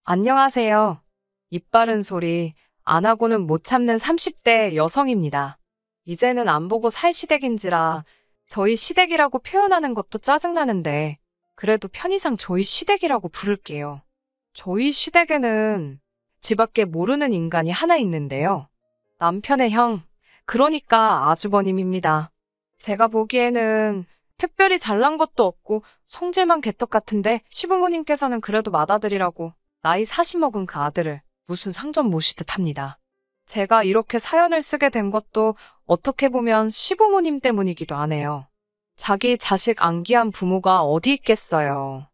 안녕하세요. 입 바른 소리 안 하고는 못 참는 30대 여성입니다. 이제는 안 보고 살 시댁인지라 저희 시댁이라고 표현하는 것도 짜증나는데 그래도 편의상 저희 시댁이라고 부를게요. 저희 시댁에는 집밖에 모르는 인간이 하나 있는데요. 남편의 형, 그러니까 아주버님입니다. 제가 보기에는 특별히 잘난 것도 없고 성질만 개떡 같은데 시부모님께서는 그래도 맏아들이라고 나이 40 먹은 그 아들을 무슨 상전 모시듯 합니다. 제가 이렇게 사연을 쓰게 된 것도 어떻게 보면 시부모님 때문이기도 하네요. 자기 자식 안기한 부모가 어디 있겠어요.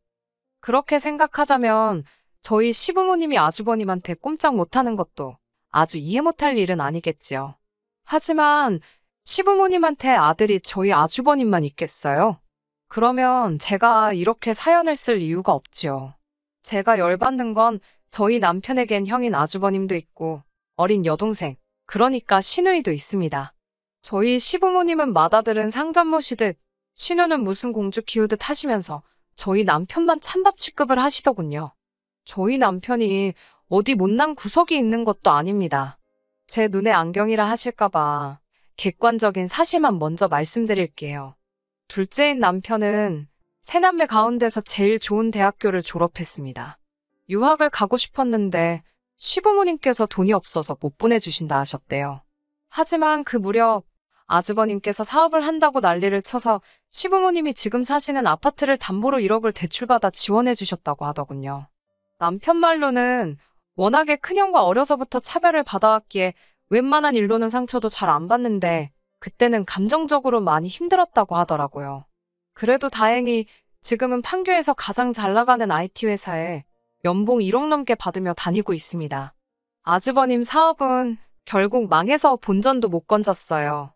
그렇게 생각하자면 저희 시부모님이 아주버님한테 꼼짝 못하는 것도 아주 이해 못할 일은 아니겠지요. 하지만 시부모님한테 아들이 저희 아주버님만 있겠어요? 그러면 제가 이렇게 사연을 쓸 이유가 없지요. 제가 열받는 건 저희 남편에겐 형인 아주버님도 있고 어린 여동생, 그러니까 시누이도 있습니다. 저희 시부모님은 맏아들은 상전 모시듯 시누는 무슨 공주 키우듯 하시면서 저희 남편만 찬밥 취급을 하시더군요. 저희 남편이 어디 못난 구석이 있는 것도 아닙니다. 제 눈에 안경이라 하실까봐 객관적인 사실만 먼저 말씀드릴게요. 둘째인 남편은 세남매 가운데서 제일 좋은 대학교를 졸업했습니다. 유학을 가고 싶었는데 시부모님께서 돈이 없어서 못 보내주신다 하셨대요. 하지만 그 무렵 아주버님께서 사업을 한다고 난리를 쳐서 시부모님이 지금 사시는 아파트를 담보로 1억을 대출받아 지원해 주셨다고 하더군요. 남편 말로는 워낙에 큰형과 어려서부터 차별을 받아왔기에 웬만한 일로는 상처도 잘 안 받는데 그때는 감정적으로 많이 힘들었다고 하더라고요. 그래도 다행히 지금은 판교에서 가장 잘 나가는 IT 회사에 연봉 1억 넘게 받으며 다니고 있습니다. 아주버님 사업은 결국 망해서 본전도 못 건졌어요.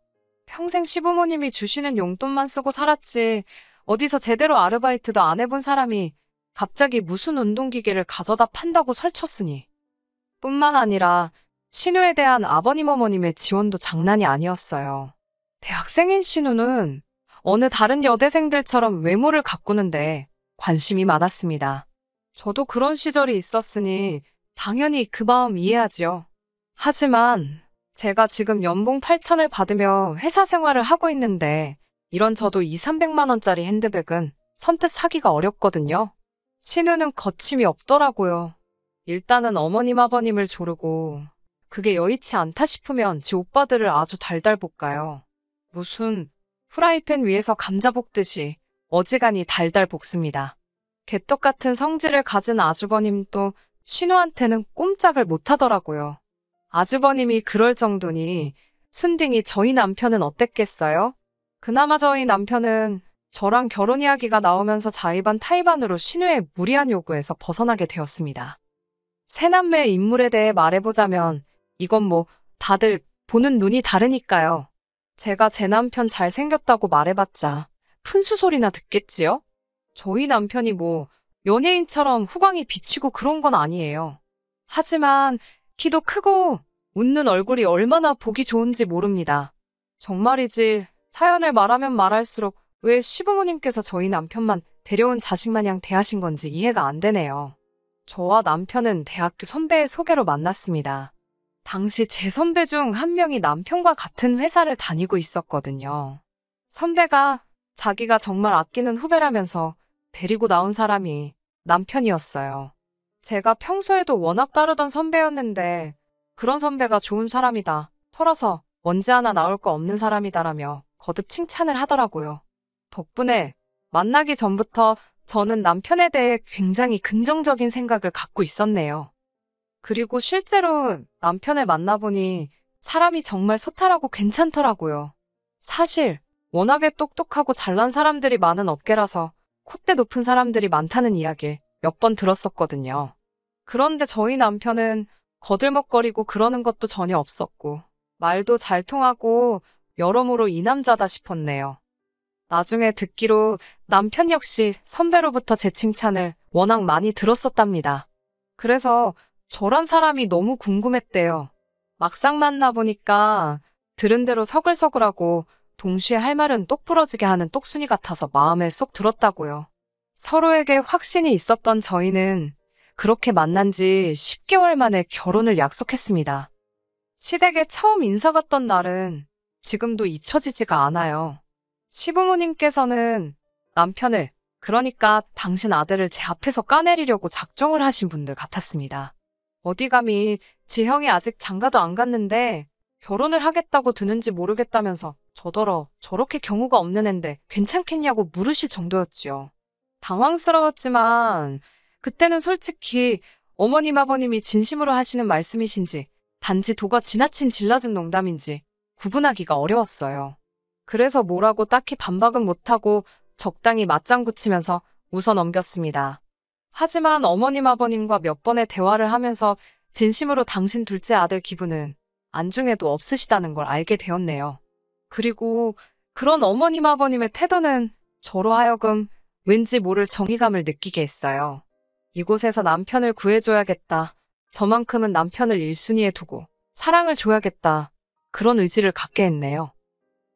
평생 시부모님이 주시는 용돈만 쓰고 살았지 어디서 제대로 아르바이트도 안 해본 사람이 갑자기 무슨 운동기계를 가져다 판다고 설쳤으니. 뿐만 아니라 신우에 대한 아버님 어머님의 지원도 장난이 아니었어요. 대학생인 신우는 어느 다른 여대생들처럼 외모를 가꾸는데 관심이 많았습니다. 저도 그런 시절이 있었으니 당연히 그 마음 이해하지요. 하지만 제가 지금 연봉 8천을 받으며 회사 생활을 하고 있는데 이런 저도 2, 300만 원짜리 핸드백은 선뜻 사기가 어렵거든요. 신우는 거침이 없더라고요. 일단은 어머님 아버님을 조르고 그게 여의치 않다 싶으면 지 오빠들을 아주 달달 볶아요. 무슨 프라이팬 위에서 감자 볶듯이 어지간히 달달 볶습니다. 개떡 같은 성질을 가진 아주버님도 신우한테는 꼼짝을 못하더라고요. 아주버님이 그럴 정도니 순딩이 저희 남편은 어땠겠어요? 그나마 저희 남편은 저랑 결혼 이야기가 나오면서 자의반 타의반으로 신우의 무리한 요구에서 벗어나게 되었습니다. 새남매의 인물에 대해 말해보자면 이건 뭐 다들 보는 눈이 다르니까요. 제가 제 남편 잘생겼다고 말해봤자 푼수 소리나 듣겠지요? 저희 남편이 뭐 연예인처럼 후광이 비치고 그런 건 아니에요. 하지만 키도 크고 웃는 얼굴이 얼마나 보기 좋은지 모릅니다. 정말이지 사연을 말하면 말할수록 왜 시부모님께서 저희 남편만 데려온 자식 마냥 대하신 건지 이해가 안 되네요. 저와 남편은 대학교 선배의 소개로 만났습니다. 당시 제 선배 중 한 명이 남편과 같은 회사를 다니고 있었거든요. 선배가 자기가 정말 아끼는 후배라면서 데리고 나온 사람이 남편이었어요. 제가 평소에도 워낙 따르던 선배였는데 그런 선배가 좋은 사람이다. 털어서 먼지 하나 나올 거 없는 사람이다라며 거듭 칭찬을 하더라고요. 덕분에 만나기 전부터 저는 남편에 대해 굉장히 긍정적인 생각을 갖고 있었네요. 그리고 실제로 남편을 만나보니 사람이 정말 소탈하고 괜찮더라고요. 사실 워낙에 똑똑하고 잘난 사람들이 많은 업계라서 콧대 높은 사람들이 많다는 이야기를 몇 번 들었었거든요. 그런데 저희 남편은 거들먹거리고 그러는 것도 전혀 없었고 말도 잘 통하고 여러모로 이 남자다 싶었네요. 나중에 듣기로 남편 역시 선배로부터 제 칭찬을 워낙 많이 들었었답니다. 그래서 저런 사람이 너무 궁금했대요. 막상 만나보니까 들은 대로 서글서글하고 동시에 할 말은 똑 부러지게 하는 똑순이 같아서 마음에 쏙 들었다고요. 서로에게 확신이 있었던 저희는 그렇게 만난 지 10개월 만에 결혼을 약속했습니다. 시댁에 처음 인사 갔던 날은 지금도 잊혀지지가 않아요. 시부모님께서는 남편을, 그러니까 당신 아들을 제 앞에서 까내리려고 작정을 하신 분들 같았습니다. 어디 감히 지 형이 아직 장가도 안 갔는데 결혼을 하겠다고 드는지 모르겠다면서 저더러 저렇게 경우가 없는 앤데 괜찮겠냐고 물으실 정도였지요. 당황스러웠지만 그때는 솔직히 어머님 아버님이 진심으로 하시는 말씀이신지 단지 도가 지나친 질라진 농담인지 구분하기가 어려웠어요. 그래서 뭐라고 딱히 반박은 못하고 적당히 맞장구 치면서 웃어 넘겼습니다. 하지만 어머님 아버님과 몇 번의 대화를 하면서 진심으로 당신 둘째 아들 기분은 안중에도 없으시다는 걸 알게 되었네요. 그리고 그런 어머님 아버님의 태도는 저로 하여금 왠지 모를 정의감을 느끼게 했어요. 이곳에서 남편을 구해줘야겠다. 저만큼은 남편을 1순위에 두고 사랑을 줘야겠다. 그런 의지를 갖게 했네요.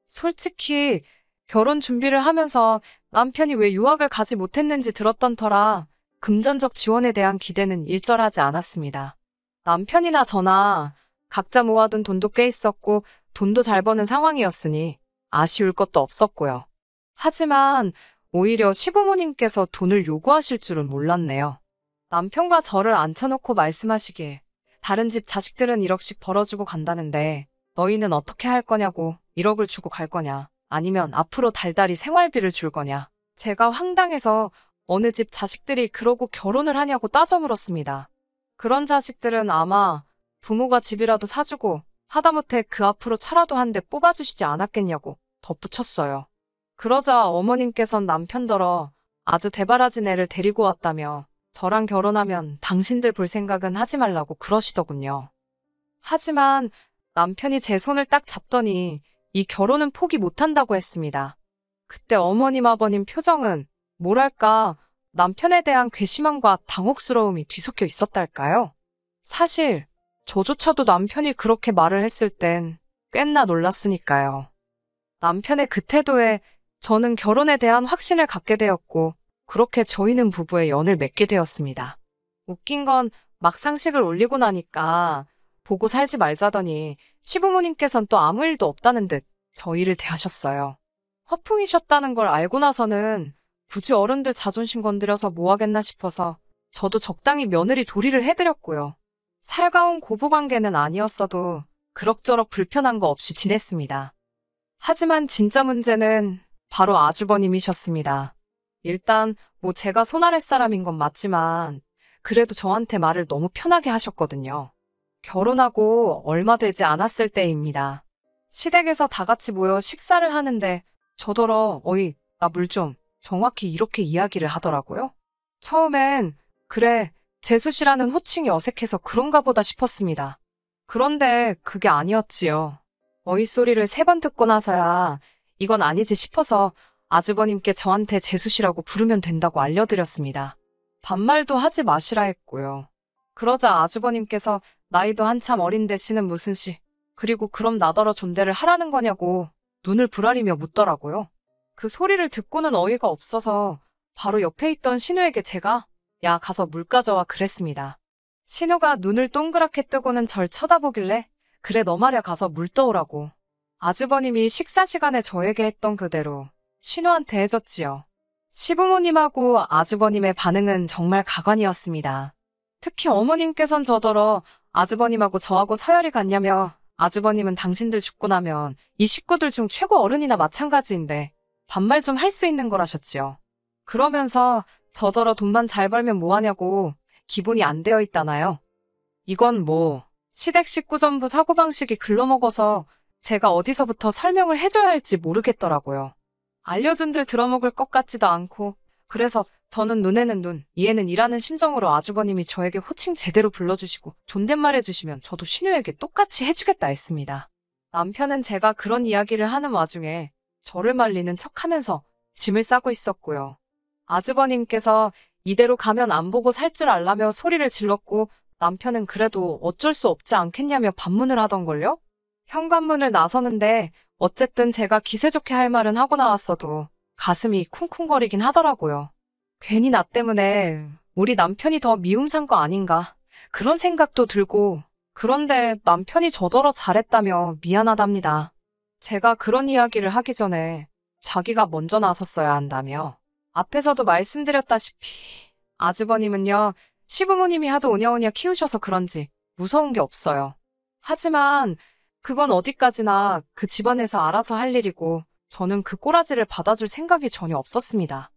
솔직히 결혼 준비를 하면서 남편이 왜 유학을 가지 못했는지 들었던 터라 금전적 지원에 대한 기대는 일절하지 않았습니다. 남편이나 저나 각자 모아둔 돈도 꽤 있었고 돈도 잘 버는 상황이었으니 아쉬울 것도 없었고요. 하지만 오히려 시부모님께서 돈을 요구하실 줄은 몰랐네요. 남편과 저를 앉혀놓고 말씀하시길 다른 집 자식들은 1억씩 벌어주고 간다는데 너희는 어떻게 할 거냐고 1억을 주고 갈 거냐 아니면 앞으로 달달이 생활비를 줄 거냐. 제가 황당해서 어느 집 자식들이 그러고 결혼을 하냐고 따져 물었습니다. 그런 자식들은 아마 부모가 집이라도 사주고 하다못해 그 앞으로 차라도 한 대 뽑아주시지 않았겠냐고 덧붙였어요. 그러자 어머님께선 남편더러 아주 대바라진 애를 데리고 왔다며 저랑 결혼하면 당신들 볼 생각은 하지 말라고 그러시더군요. 하지만 남편이 제 손을 딱 잡더니 이 결혼은 포기 못한다고 했습니다. 그때 어머님 아버님 표정은 뭐랄까 남편에 대한 괘씸함과 당혹스러움이 뒤섞여 있었달까요? 사실 저조차도 남편이 그렇게 말을 했을 땐 꽤나 놀랐으니까요. 남편의 그 태도에 저는 결혼에 대한 확신을 갖게 되었고 그렇게 저희는 부부의 연을 맺게 되었습니다. 웃긴 건 막상식을 올리고 나니까 보고 살지 말자더니 시부모님께선 또 아무 일도 없다는 듯 저희를 대하셨어요. 허풍이셨다는 걸 알고 나서는 굳이 어른들 자존심 건드려서 뭐 하겠나 싶어서 저도 적당히 며느리 도리를 해드렸고요. 살가운 고부관계는 아니었어도 그럭저럭 불편한 거 없이 지냈습니다. 하지만 진짜 문제는 바로 아주버님이셨습니다. 일단 뭐 제가 손 아랫사람인 건 맞지만 그래도 저한테 말을 너무 편하게 하셨거든요. 결혼하고 얼마 되지 않았을 때입니다. 시댁에서 다 같이 모여 식사를 하는데 저더러 어이 나 물 좀 정확히 이렇게 이야기를 하더라고요. 처음엔 그래 재수씨라는 호칭이 어색해서 그런가 보다 싶었습니다. 그런데 그게 아니었지요. 어이 소리를 3번 듣고 나서야 이건 아니지 싶어서 아주버님께 저한테 재수씨라고 부르면 된다고 알려드렸습니다. 반말도 하지 마시라 했고요. 그러자 아주버님께서 나이도 한참 어린데 씨는 무슨 씨, 그리고 그럼 나더러 존대를 하라는 거냐고 눈을 부라리며 묻더라고요. 그 소리를 듣고는 어이가 없어서 바로 옆에 있던 신우에게 제가 야 가서 물 가져와 그랬습니다. 신우가 눈을 동그랗게 뜨고는 절 쳐다보길래 그래 너 말야 가서 물 떠오라고. 아주버님이 식사 시간에 저에게 했던 그대로 신우한테 해줬지요. 시부모님하고 아주버님의 반응은 정말 가관이었습니다. 특히 어머님께선 저더러 아주버님하고 저하고 서열이 같냐며 아주버님은 당신들 죽고 나면 이 식구들 중 최고 어른이나 마찬가지인데 반말 좀 할 수 있는 거라셨지요. 그러면서 저더러 돈만 잘 벌면 뭐하냐고 기본이 안 되어 있다나요. 이건 뭐 시댁 식구 전부 사고방식이 글러먹어서 제가 어디서부터 설명을 해줘야 할지 모르겠더라고요. 알려준 들 들어먹을 것 같지도 않고 그래서 저는 눈에는 눈, 이에는 이라는 심정으로 아주버님이 저에게 호칭 제대로 불러주시고 존댓말 해주시면 저도 신우에게 똑같이 해주겠다 했습니다. 남편은 제가 그런 이야기를 하는 와중에 저를 말리는 척하면서 짐을 싸고 있었고요. 아주버님께서 이대로 가면 안 보고 살 줄 알라며 소리를 질렀고 남편은 그래도 어쩔 수 없지 않겠냐며 반문을 하던걸요? 현관문을 나서는데 어쨌든 제가 기세 좋게 할 말은 하고 나왔어도 가슴이 쿵쿵거리긴 하더라고요. 괜히 나 때문에 우리 남편이 더 미움 산 거 아닌가. 그런 생각도 들고, 그런데 남편이 저더러 잘했다며 미안하답니다. 제가 그런 이야기를 하기 전에 자기가 먼저 나섰어야 한다며. 앞에서도 말씀드렸다시피 아주버님은요, 시부모님이 하도 오냐오냐 키우셔서 그런지 무서운 게 없어요. 하지만 그건 어디까지나 그 집안에서 알아서 할 일이고 저는 그 꼬라지를 받아줄 생각이 전혀 없었습니다.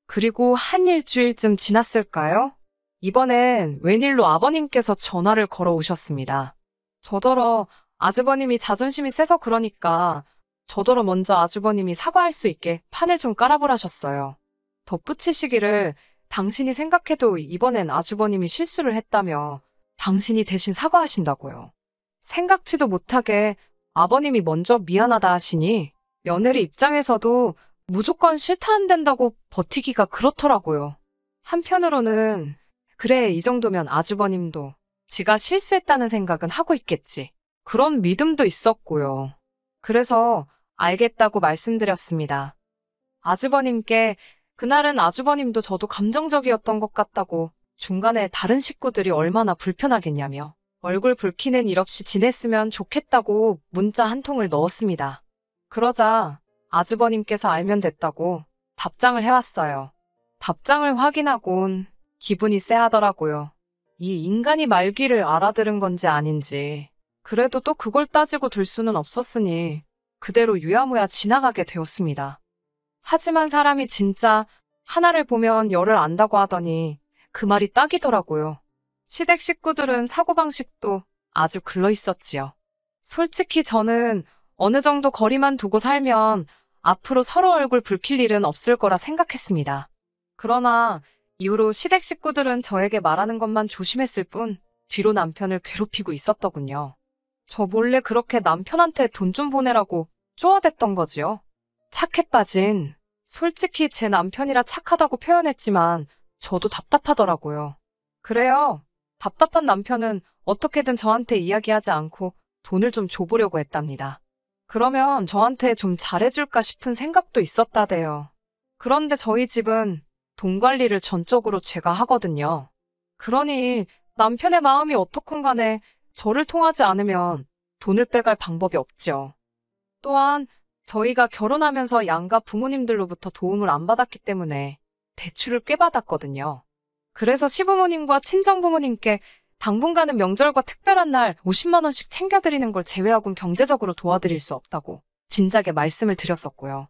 그리고 한 일주일쯤 지났을까요? 이번엔 웬일로 아버님께서 전화를 걸어 오셨습니다. 저더러 아주버님이 자존심이 세서 그러니까 저더러 먼저 아주버님이 사과할 수 있게 판을 좀 깔아보라셨어요. 덧붙이시기를 당신이 생각해도 이번엔 아주버님이 실수를 했다며 당신이 대신 사과하신다고요. 생각지도 못하게 아버님이 먼저 미안하다 하시니 며느리 입장에서도 무조건 싫다 안 된다고 버티기가 그렇더라고요. 한편으로는 그래, 이 정도면 아주버님도 지가 실수했다는 생각은 하고 있겠지. 그런 믿음도 있었고요. 그래서 알겠다고 말씀드렸습니다. 아주버님께 그날은 아주버님도 저도 감정적이었던 것 같다고 중간에 다른 식구들이 얼마나 불편하겠냐며 얼굴 붉히는 일 없이 지냈으면 좋겠다고 문자 한 통을 넣었습니다. 그러자 아주버님께서 알면 됐다고 답장을 해왔어요. 답장을 확인하곤 기분이 쎄하더라고요. 이 인간이 말귀를 알아들은 건지 아닌지. 그래도 또 그걸 따지고 둘 수는 없었으니 그대로 유야무야 지나가게 되었습니다. 하지만 사람이 진짜 하나를 보면 열을 안다고 하더니 그 말이 딱이더라고요. 시댁 식구들은 사고방식도 아주 글러있었지요. 솔직히 저는 어느 정도 거리만 두고 살면 앞으로 서로 얼굴 붉힐 일은 없을 거라 생각했습니다. 그러나 이후로 시댁 식구들은 저에게 말하는 것만 조심했을 뿐 뒤로 남편을 괴롭히고 있었더군요. 저 몰래 그렇게 남편한테 돈 좀 보내라고 쪼아댔던 거지요. 착해 빠진. 솔직히 제 남편이라 착하다고 표현했지만 저도 답답하더라고요. 그래요. 답답한 남편은 어떻게든 저한테 이야기하지 않고 돈을 좀 줘보려고 했답니다. 그러면 저한테 좀 잘해줄까 싶은 생각도 있었다대요. 그런데 저희 집은 돈 관리를 전적으로 제가 하거든요. 그러니 남편의 마음이 어떻건 간에 저를 통하지 않으면 돈을 빼갈 방법이 없죠. 또한 저희가 결혼하면서 양가 부모님들로부터 도움을 안 받았기 때문에 대출을 꽤 받았거든요. 그래서 시부모님과 친정부모님께 당분간은 명절과 특별한 날 50만 원씩 챙겨드리는 걸 제외하고는 경제적으로 도와드릴 수 없다고 진작에 말씀을 드렸었고요.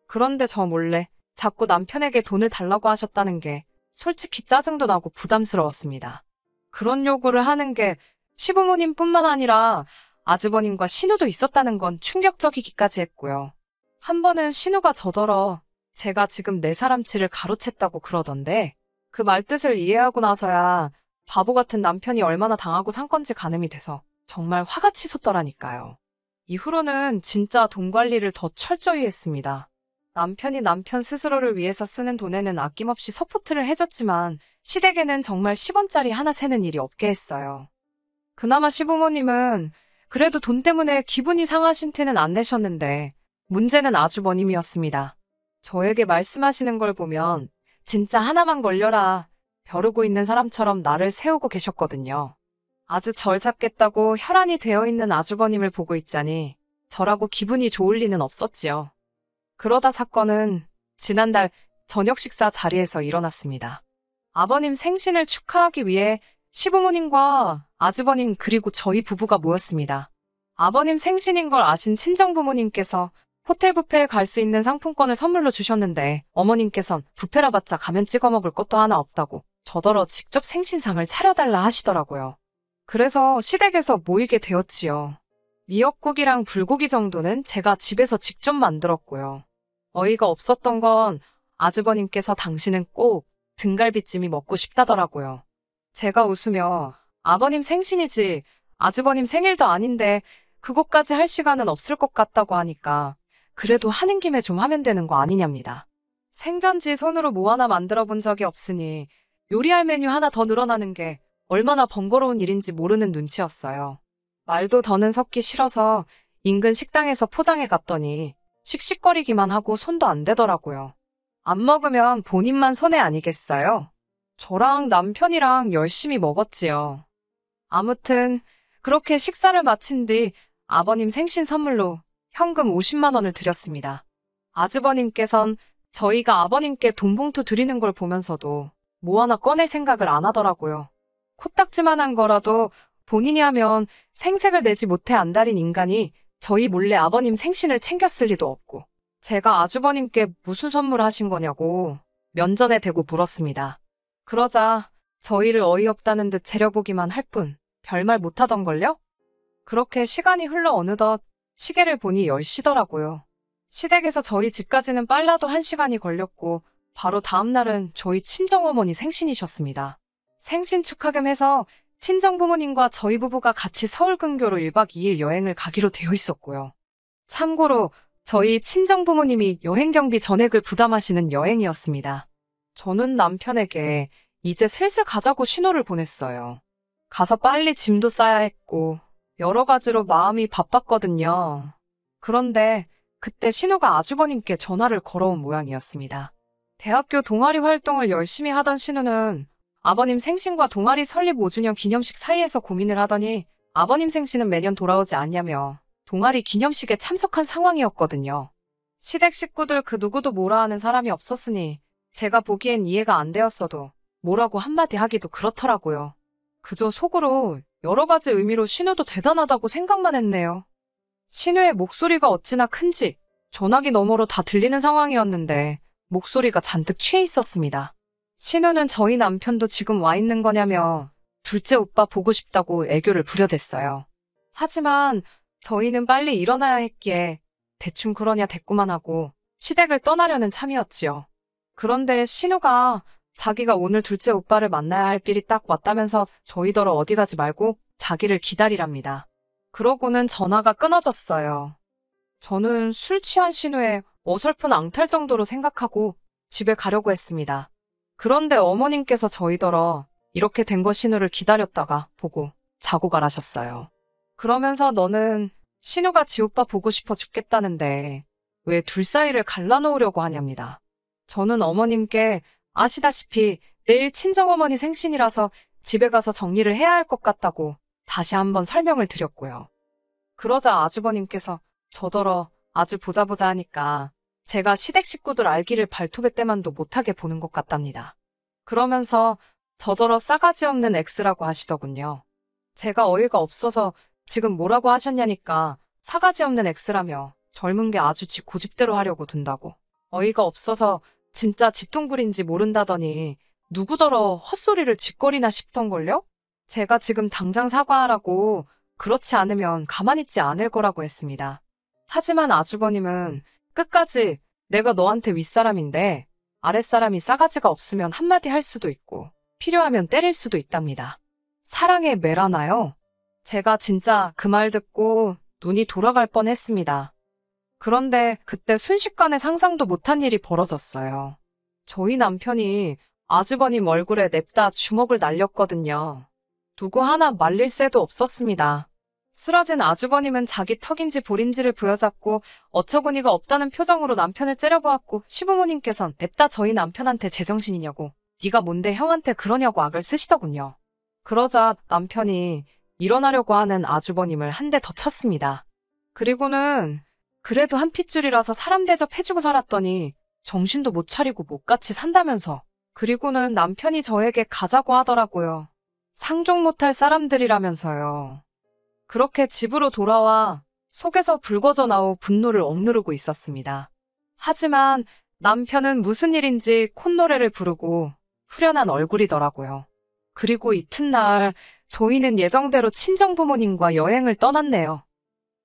그런데 저 몰래 자꾸 남편에게 돈을 달라고 하셨다는 게 솔직히 짜증도 나고 부담스러웠습니다. 그런 요구를 하는 게 시부모님뿐만 아니라 아주버님과 신우도 있었다는 건 충격적이기까지 했고요. 한 번은 신우가 저더러 제가 지금 내 사람치를 가로챘다고 그러던데 그 말뜻을 이해하고 나서야 바보 같은 남편이 얼마나 당하고 산 건지 가늠이 돼서 정말 화가 치솟더라니까요. 이후로는 진짜 돈 관리를 더 철저히 했습니다. 남편이 남편 스스로를 위해서 쓰는 돈에는 아낌없이 서포트를 해줬지만 시댁에는 정말 10원짜리 하나 새는 일이 없게 했어요. 그나마 시부모님은 그래도 돈 때문에 기분이 상하신 티는 안 내셨는데 문제는 아주버님이었습니다. 저에게 말씀하시는 걸 보면 진짜 하나만 걸려라 벼르고 있는 사람처럼 나를 세우고 계셨거든요. 아주 절 잡겠다고 혈안이 되어 있는 아주버님을 보고 있자니 저라고 기분이 좋을 리는 없었지요. 그러다 사건은 지난달 저녁 식사 자리에서 일어났습니다. 아버님 생신을 축하하기 위해 시부모님과 아주버님 그리고 저희 부부가 모였습니다. 아버님 생신인 걸 아신 친정부모님께서 호텔 뷔페에 갈 수 있는 상품권을 선물로 주셨는데 어머님께선 뷔페라 봤자 가면 찍어 먹을 것도 하나 없다고 저더러 직접 생신상을 차려달라 하시더라고요. 그래서 시댁에서 모이게 되었지요. 미역국이랑 불고기 정도는 제가 집에서 직접 만들었고요. 어이가 없었던 건 아주버님께서 당신은 꼭 등갈비찜이 먹고 싶다더라고요. 제가 웃으며 아버님 생신이지 아주버님 생일도 아닌데 그것까지 할 시간은 없을 것 같다고 하니까 그래도 하는 김에 좀 하면 되는 거 아니냐입니다. 생전지 손으로 뭐 하나 만들어 본 적이 없으니 요리할 메뉴 하나 더 늘어나는 게 얼마나 번거로운 일인지 모르는 눈치였어요. 말도 더는 섞기 싫어서 인근 식당에서 포장해 갔더니 씩씩거리기만 하고 손도 안 대더라고요. 안 먹으면 본인만 손해 아니겠어요? 저랑 남편이랑 열심히 먹었지요. 아무튼 그렇게 식사를 마친 뒤 아버님 생신 선물로 현금 50만 원을 드렸습니다. 아주버님께선 저희가 아버님께 돈 봉투 드리는 걸 보면서도 뭐 하나 꺼낼 생각을 안 하더라고요. 코딱지만한 거라도 본인이 하면 생색을 내지 못해 안달인 인간이 저희 몰래 아버님 생신을 챙겼을 리도 없고, 제가 아주버님께 무슨 선물 하신 거냐고 면전에 대고 물었습니다. 그러자 저희를 어이없다는 듯 재려보기만 할 뿐 별말 못하던걸요? 그렇게 시간이 흘러 어느덧 시계를 보니 10시더라고요. 시댁에서 저희 집까지는 빨라도 1시간이 걸렸고, 바로 다음 날은 저희 친정어머니 생신이셨습니다. 생신 축하 겸 해서 친정부모님과 저희 부부가 같이 서울 근교로 1박 2일 여행을 가기로 되어 있었고요. 참고로 저희 친정부모님이 여행 경비 전액을 부담하시는 여행이었습니다. 저는 남편에게 이제 슬슬 가자고 신호를 보냈어요. 가서 빨리 짐도 싸야 했고 여러 가지로 마음이 바빴거든요. 그런데 그때 신우가 아주버님께 전화를 걸어온 모양이었습니다. 대학교 동아리 활동을 열심히 하던 신우는 아버님 생신과 동아리 설립 5주년 기념식 사이에서 고민을 하더니 아버님 생신은 매년 돌아오지 않냐며 동아리 기념식에 참석한 상황이었거든요. 시댁 식구들 그 누구도 뭐라 하는 사람이 없었으니 제가 보기엔 이해가 안 되었어도 뭐라고 한마디 하기도 그렇더라고요. 그저 속으로 여러 가지 의미로 신우도 대단하다고 생각만 했네요. 신우의 목소리가 어찌나 큰지 전화기 너머로 다 들리는 상황이었는데 목소리가 잔뜩 취해 있었습니다. 신우는 저희 남편도 지금 와 있는 거냐며 둘째 오빠 보고 싶다고 애교를 부려댔어요. 하지만 저희는 빨리 일어나야 했기에 대충 그러냐 대꾸만 하고 시댁을 떠나려는 참이었지요. 그런데 신우가 자기가 오늘 둘째 오빠를 만나야 할 길이 딱 왔다면서 저희더러 어디 가지 말고 자기를 기다리랍니다. 그러고는 전화가 끊어졌어요. 저는 술 취한 신우의 어설픈 앙탈 정도로 생각하고 집에 가려고 했습니다. 그런데 어머님께서 저희더러 이렇게 된 거 신우를 기다렸다가 보고 자고 가라셨어요. 그러면서 너는 신우가 지 오빠 보고 싶어 죽겠다는데 왜 둘 사이를 갈라놓으려고 하냐입니다. 저는 어머님께 아시다시피 내일 친정어머니 생신이라서 집에 가서 정리를 해야 할 것 같다고 다시 한번 설명을 드렸고요. 그러자 아주버님께서 저더러 아주 보자 하니까 제가 시댁 식구들 알기를 발톱의 때만도 못하게 보는 것 같답니다. 그러면서 저더러 싸가지 없는 X라고 하시더군요. 제가 어이가 없어서 지금 뭐라고 하셨냐니까 싸가지 없는 X라며 젊은 게 아주 지 고집대로 하려고 든다고. 어이가 없어서 진짜 지뚱부린지 모른다더니 누구더러 헛소리를 짓거리나 싶던걸요? 제가 지금 당장 사과하라고, 그렇지 않으면 가만히 있지 않을 거라고 했습니다. 하지만 아주버님은 끝까지 내가 너한테 윗사람인데 아랫사람이 싸가지가 없으면 한마디 할 수도 있고 필요하면 때릴 수도 있답니다. 사랑에 매라나요? 제가 진짜 그 말 듣고 눈이 돌아갈 뻔했습니다. 그런데 그때 순식간에 상상도 못한 일이 벌어졌어요. 저희 남편이 아주버님 얼굴에 냅다 주먹을 날렸거든요. 누구 하나 말릴 새도 없었습니다. 쓰러진 아주버님은 자기 턱인지 볼인지를 부여잡고 어처구니가 없다는 표정으로 남편을 째려보았고, 시부모님께선 냅다 저희 남편한테 제정신이냐고, 네가 뭔데 형한테 그러냐고 악을 쓰시더군요. 그러자 남편이 일어나려고 하는 아주버님을 한 대 더 쳤습니다. 그리고는 그래도 한 핏줄이라서 사람 대접해주고 살았더니 정신도 못 차리고 못같이 산다면서, 그리고는 남편이 저에게 가자고 하더라고요. 상종 못할 사람들이라면서요. 그렇게 집으로 돌아와 속에서 불거져 나오 분노를 억누르고 있었습니다. 하지만 남편은 무슨 일인지 콧노래를 부르고 후련한 얼굴이더라고요. 그리고 이튿날 저희는 예정대로 친정부모님과 여행을 떠났네요.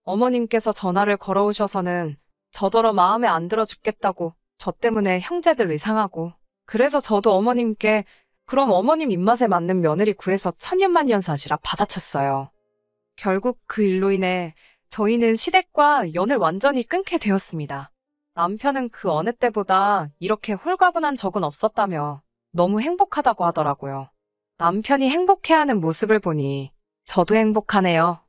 어머님께서 전화를 걸어오셔서는 저더러 마음에 안 들어 죽겠다고 저 때문에 형제들 의상하고, 그래서 저도 어머님께 그럼 어머님 입맛에 맞는 며느리 구해서 천년만년 사시라 받아쳤어요. 결국 그 일로 인해 저희는 시댁과 연을 완전히 끊게 되었습니다. 남편은 그 어느 때보다 이렇게 홀가분한 적은 없었다며 너무 행복하다고 하더라고요. 남편이 행복해하는 모습을 보니 저도 행복하네요.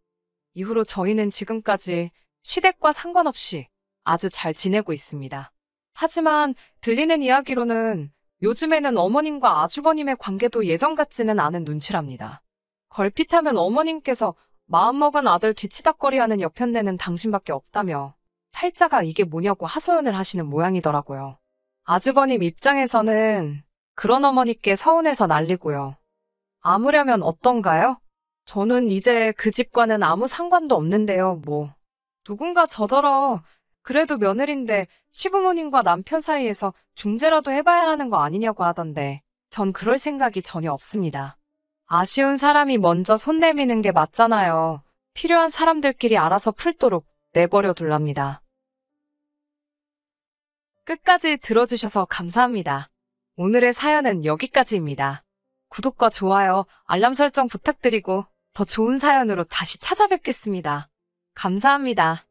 이후로 저희는 지금까지 시댁과 상관없이 아주 잘 지내고 있습니다. 하지만 들리는 이야기로는 요즘에는 어머님과 아주버님의 관계도 예전 같지는 않은 눈치랍니다. 걸핏하면 어머님께서 마음먹은 아들 뒤치다꺼리하는 여편네는 당신밖에 없다며 팔자가 이게 뭐냐고 하소연을 하시는 모양이더라고요. 아주버님 입장에서는 그런 어머니께 서운해서 난리고요. 아무려면 어떤가요? 저는 이제 그 집과는 아무 상관도 없는데요, 뭐. 누군가 저더러 그래도 며느린데 시부모님과 남편 사이에서 중재라도 해봐야 하는 거 아니냐고 하던데 전 그럴 생각이 전혀 없습니다. 아쉬운 사람이 먼저 손 내미는 게 맞잖아요. 필요한 사람들끼리 알아서 풀도록 내버려 둘랍니다. 끝까지 들어주셔서 감사합니다. 오늘의 사연은 여기까지입니다. 구독과 좋아요, 알람 설정 부탁드리고 더 좋은 사연으로 다시 찾아뵙겠습니다. 감사합니다.